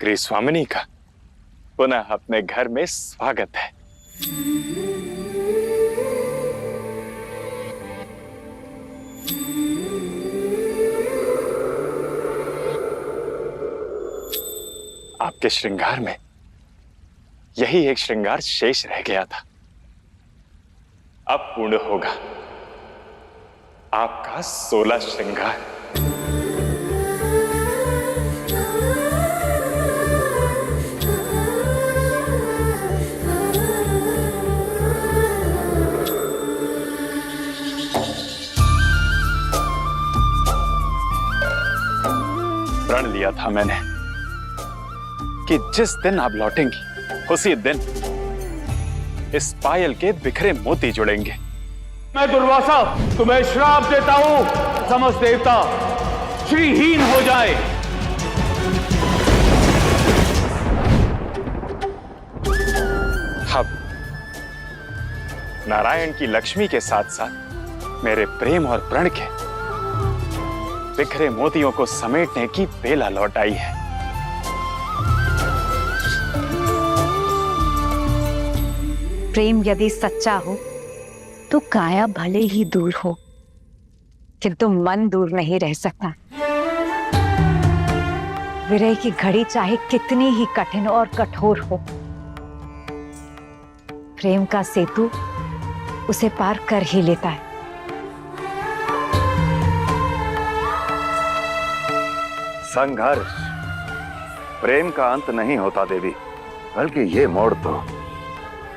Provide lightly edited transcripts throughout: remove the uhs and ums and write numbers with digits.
गृह स्वामिनी का पुनः अपने घर में स्वागत है। आपके श्रृंगार में यही एक श्रृंगार शेष रह गया था, अब पूर्ण होगा आपका 16 श्रृंगार। प्रण लिया था मैंने कि जिस दिन आप लौटेंगी उसी दिन इस पायल के बिखरे मोती जुड़ेंगे। मैं दुर्वासा तुम्हें श्राप देता हूं, समस्त देवता श्रीहीन हो जाए। अब नारायण की लक्ष्मी के साथ साथ मेरे प्रेम और प्रण के बिखरे मोतियों को समेटने की बेला लौट आई है। प्रेम यदि सच्चा हो तो काया भले ही दूर हो, किंतु मन दूर नहीं रह सकता। विरह की घड़ी चाहे कितनी ही कठिन और कठोर हो, प्रेम का सेतु उसे पार कर ही लेता है। संघर्ष प्रेम का अंत नहीं होता देवी, बल्कि ये मोड़ तो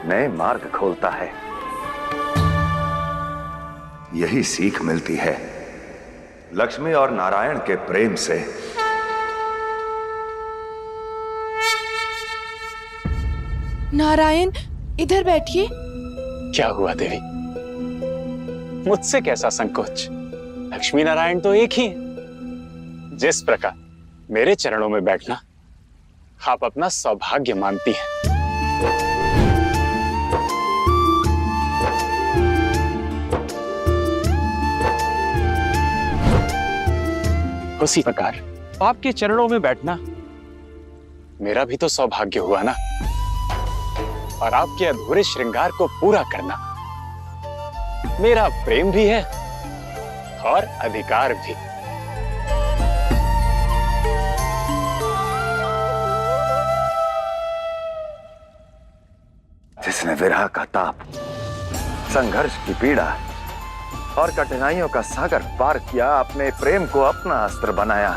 नए मार्ग खोलता है। यही सीख मिलती है लक्ष्मी और नारायण के प्रेम से। नारायण इधर बैठिए। क्या हुआ देवी, मुझसे कैसा संकोच? लक्ष्मी नारायण तो एक ही है। जिस प्रकार मेरे चरणों में बैठना आप अपना सौभाग्य मानती हैं, उसी प्रकार आपके चरणों में बैठना मेरा भी तो सौभाग्य हुआ ना, और आपके अधूरे श्रृंगार को पूरा करना मेरा प्रेम भी है और अधिकार भी। जिसने विरह का ताप, संघर्ष की पीड़ा और कठिनाइयों का सागर पार किया, अपने प्रेम को अपना अस्त्र बनाया,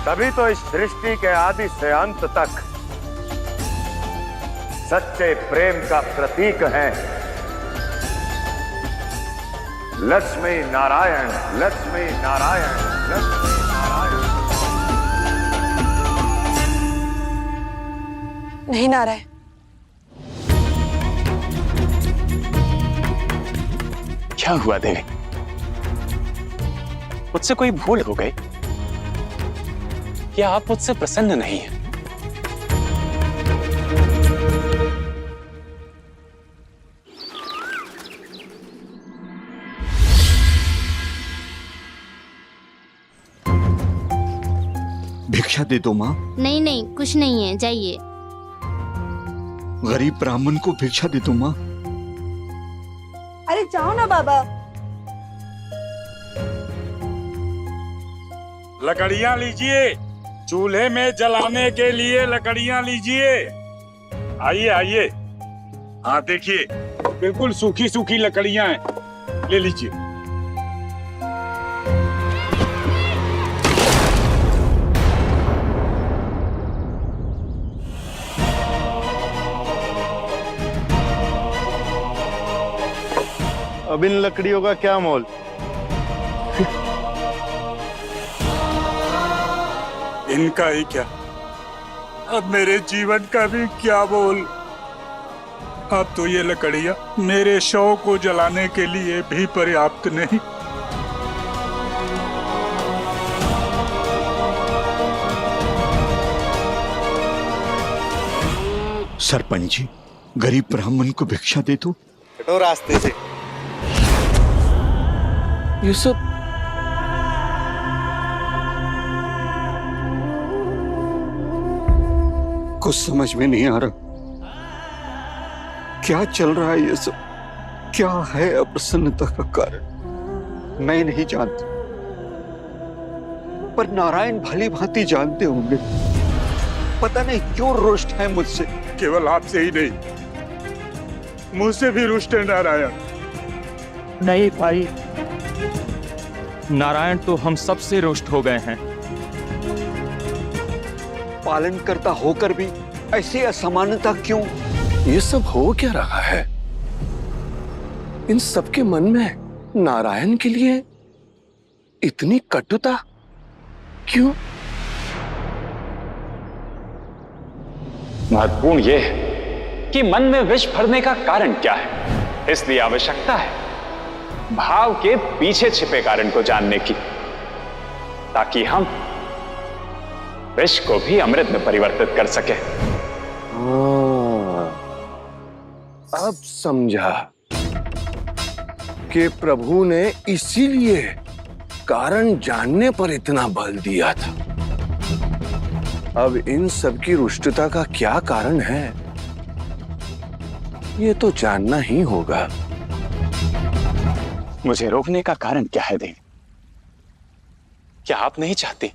तभी तो इस सृष्टि के आदि से अंत तक सच्चे प्रेम का प्रतीक है लक्ष्मी नारायण, लक्ष्मी नारायण, लक्ष्मी नारायण। नहीं नारायण, क्या हुआ देवी, मुझसे कोई भूल हो गई या आप मुझसे प्रसन्न नहीं हैं? भिक्षा दे दो माँ। नहीं नहीं, कुछ नहीं है, जाइए। गरीब ब्राह्मण को भिक्षा दे दो माँ। अरे जाओ ना बाबा। लकड़ियां लीजिए, चूल्हे में जलाने के लिए लकड़ियां लीजिए। आइए आइए, हाँ देखिए, बिल्कुल सूखी सूखी लकड़ियां हैं, ले लीजिए। अब इन लकड़ियों का क्या मोल? इनका ही क्या, अब मेरे जीवन का भी क्या मोल। अब तो ये लकड़ियां मेरे शव को जलाने के लिए भी पर्याप्त नहीं। सरपंच जी, गरीब ब्राह्मण को भिक्षा दे दो। हटो रास्ते से। यूसुफ, कुछ समझ में नहीं आ रहा, क्या चल रहा है ये सब? क्या है अप्रसन्नता का कारण? मैं नहीं जानता, पर नारायण भली भांति जानते होंगे। पता नहीं क्यों रुष्ट है मुझसे। केवल आपसे ही नहीं, मुझसे भी रुष्ट है नारायण। नहीं भाई, नारायण तो हम सबसे रुष्ट हो गए हैं। पालन करता होकर भी ऐसी असमानता क्यों? ये सब हो क्या रहा है? इन सबके मन में नारायण के लिए इतनी कटुता क्यों? महत्वपूर्ण यह है कि मन में विष भरने का कारण क्या है। इसलिए आवश्यकता है भाव के पीछे छिपे कारण को जानने की, ताकि हम विष को भी अमृत में परिवर्तित कर सके। अब समझा कि प्रभु ने इसीलिए कारण जानने पर इतना बल दिया था। अब इन सब की रुष्टता का क्या कारण है, ये तो जानना ही होगा। मुझे रोकने का कारण क्या है देवी? क्या आप नहीं चाहती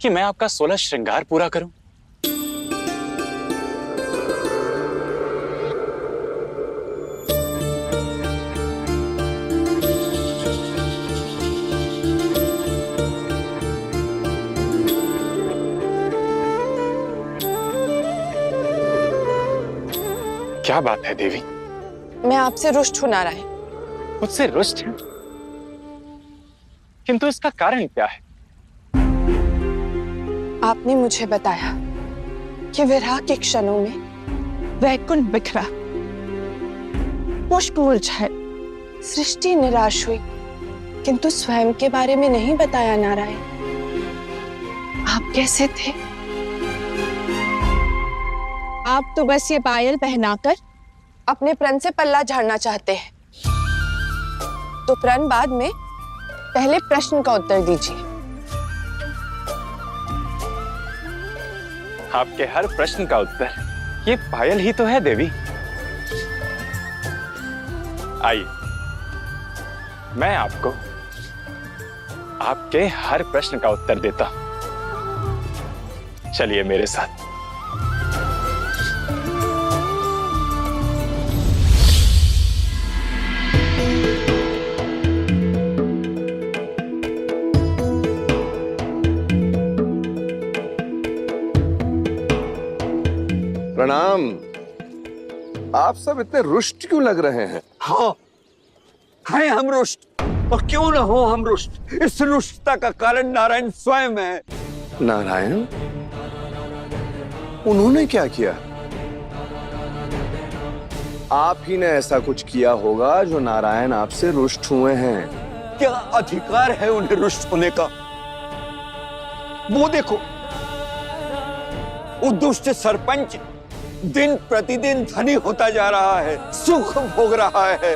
कि मैं आपका 16 श्रृंगार पूरा करूं? क्या बात है देवी? मैं आपसे रुष्ट हूं नारायण। मुझसे रुष्ट है? किंतु इसका कारण क्या है? आपने मुझे बताया कि विरह के क्षणों में वैकुंठ बिखरा, पुष्प मुरझाए, सृष्टि निराश हुई, किंतु स्वयं के बारे में नहीं बताया नारायण। आप कैसे थे? आप तो बस ये पायल पहनाकर अपने प्रण से पल्ला झाड़ना चाहते हैं। तो प्रण बाद में, पहले प्रश्न का उत्तर दीजिए। आपके हर प्रश्न का उत्तर ये पायल ही तो है देवी। आइए, मैं आपको आपके हर प्रश्न का उत्तर देता हूं। चलिए मेरे साथ। प्रणाम। आप सब इतने रुष्ट क्यों लग रहे हैं? हाँ, हैं हम रुष्ट, और क्यों ना हो हम रुष्ट। इस रुष्टता का कारण नारायण स्वयं है। नारायण? उन्होंने क्या किया? आप ही ने ऐसा कुछ किया होगा जो नारायण आपसे रुष्ट हुए हैं। क्या अधिकार है उन्हें रुष्ट होने का? वो देखो, वो दुष्ट सरपंच दिन प्रतिदिन धनी होता जा रहा है, सुख भोग रहा है।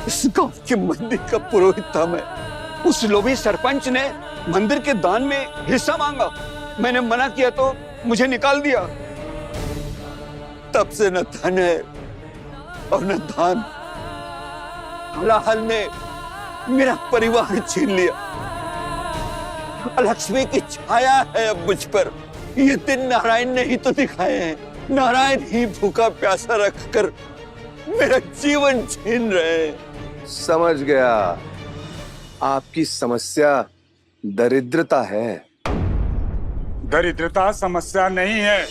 इस गांव के मंदिर का पुरोहित था मैं। उस लोभी सरपंच ने मंदिर के दान में हिस्सा मांगा। मैंने मना किया तो मुझे निकाल दिया। तब से न धन है और न दान। हलाहल ने मेरा परिवार छीन लिया। लक्ष्मी की छाया है अब मुझ पर। ये दिन नारायण ने ही तो दिखाए हैं। नारायण ही भूखा प्यासा रखकर मेरा जीवन छीन रहे हैं। समझ गया, आपकी समस्या दरिद्रता है। दरिद्रता समस्या नहीं है।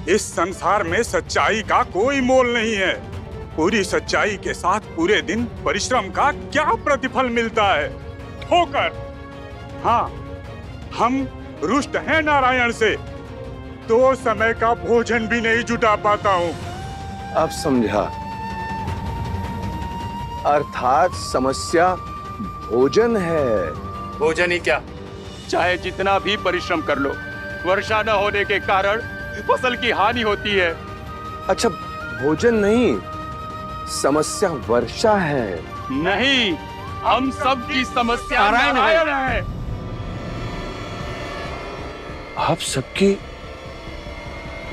इस संसार में सच्चाई का कोई मोल नहीं है। पूरी सच्चाई के साथ पूरे दिन परिश्रम का क्या प्रतिफल मिलता है? ठोकर। हाँ, हम रुष्ट हैं नारायण से। 2 समय का भोजन भी नहीं जुटा पाता हूँ। अब समझा। अर्थात समस्या भोजन है। भोजन ही क्या, चाहे जितना भी परिश्रम कर लो, वर्षा न होने के कारण फसल की हानि होती है। अच्छा, भोजन नहीं, समस्या वर्षा है। नहीं, हम सब की समस्या नारायण है। आप सबकी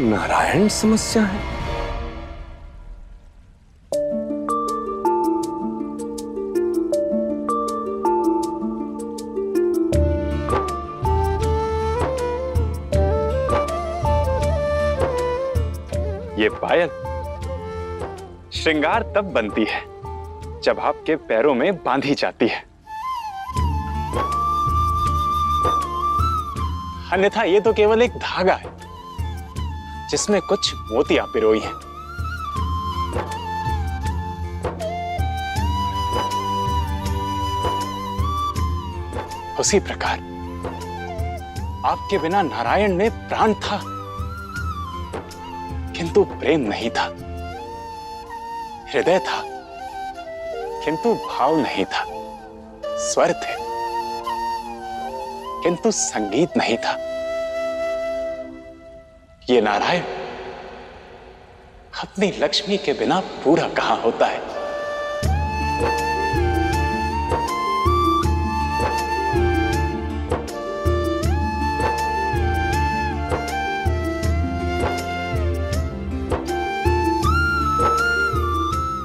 नारायण समस्या है? ये पायल श्रृंगार तब बनती है जब आपके पैरों में बांधी जाती है, अन्यथा ये तो केवल एक धागा है जिसमें कुछ मोतियां पिरोई हैं। उसी प्रकार आपके बिना नारायण में प्राण था किंतु प्रेम नहीं था, हृदय था किंतु भाव नहीं था, स्वर थे किंतु संगीत नहीं था। ये नारायण अपनी लक्ष्मी के बिना पूरा कहां होता है।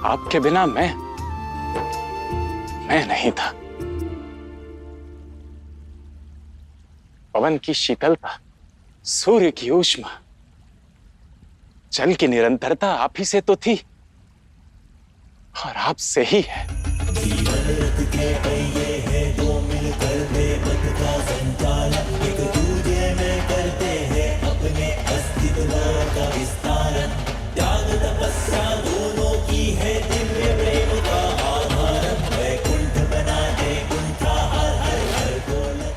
आपके बिना मैं नहीं था। पवन की शीतलता, सूर्य की ऊष्मा, जल की निरंतरता आप ही से तो थी और आप से ही है।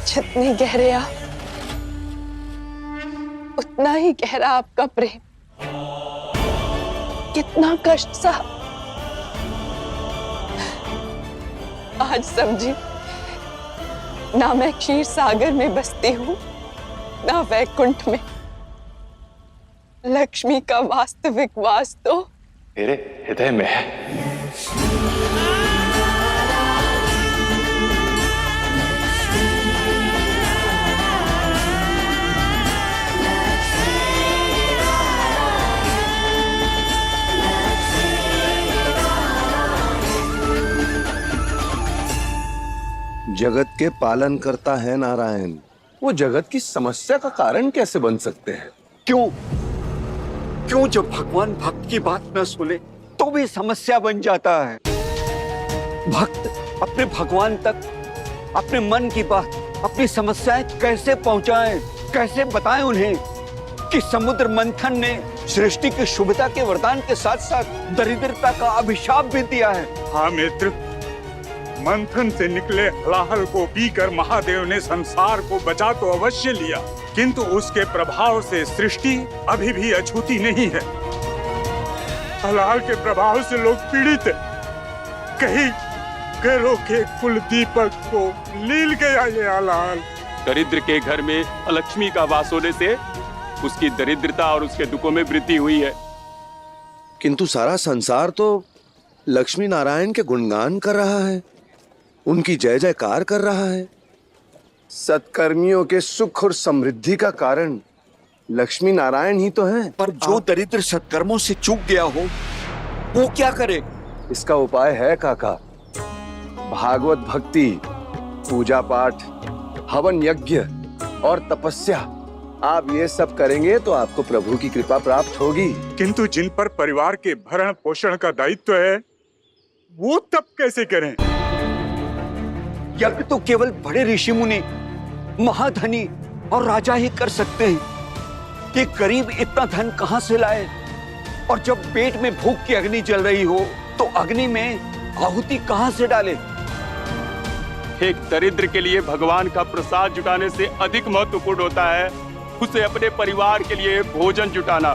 जितने गहरे आप, उतना ही गहरा आपका प्रेम। कितना कष्ट सा आज समझी, ना मैं क्षीर सागर में बसती हूँ ना वैकुंठ में। लक्ष्मी का वास्तविक वास तो मेरे हृदय में है। जगत के पालन करता है नारायण, वो जगत की समस्या का कारण कैसे बन सकते हैं? क्यों जब भगवान भक्त की बात न सुने तो भी समस्या बन जाता है। भक्त अपने भगवान तक अपने मन की बात, अपनी समस्याएं कैसे पहुंचाएं, कैसे बताएं उन्हें कि समुद्र मंथन ने सृष्टि की शुभता के वरदान के साथ साथ दरिद्रता का अभिशाप भी दिया है। हाँ मित्र, मंथन से निकले हलाहल को पीकर महादेव ने संसार को बचा तो अवश्य लिया, किंतु उसके प्रभाव से सृष्टि अभी भी अछूती नहीं है। हलाहल के प्रभाव से लोग पीड़ित हैं। कहीं घरों के कुल दीपक को लील गया ये हलाहल। दरिद्र के घर में लक्ष्मी का वास होने से उसकी दरिद्रता और उसके दुखों में वृद्धि हुई है। किंतु सारा संसार तो लक्ष्मी नारायण के गुणगान कर रहा है, उनकी जय जयकार कर रहा है। सत्कर्मियों के सुख और समृद्धि का कारण लक्ष्मी नारायण ही तो हैं। पर जो दरिद्र सत्कर्मों से चूक गया हो वो क्या करे? इसका उपाय है काका, भागवत भक्ति, पूजा पाठ, हवन यज्ञ और तपस्या। आप ये सब करेंगे तो आपको प्रभु की कृपा प्राप्त होगी। किंतु जिन पर परिवार के भरण पोषण का दायित्व है वो तब कैसे करें? यज्ञ तो केवल बड़े ऋषि मुनि, महाधनी और राजा ही कर सकते हैं। ये गरीब इतना धन कहां से लाए? और जब पेट में भूख की अग्नि जल रही हो तो अग्नि में आहुति कहां से डाले? एक दरिद्र के लिए भगवान का प्रसाद जुटाने से अधिक महत्वपूर्ण होता है उसे अपने परिवार के लिए भोजन जुटाना।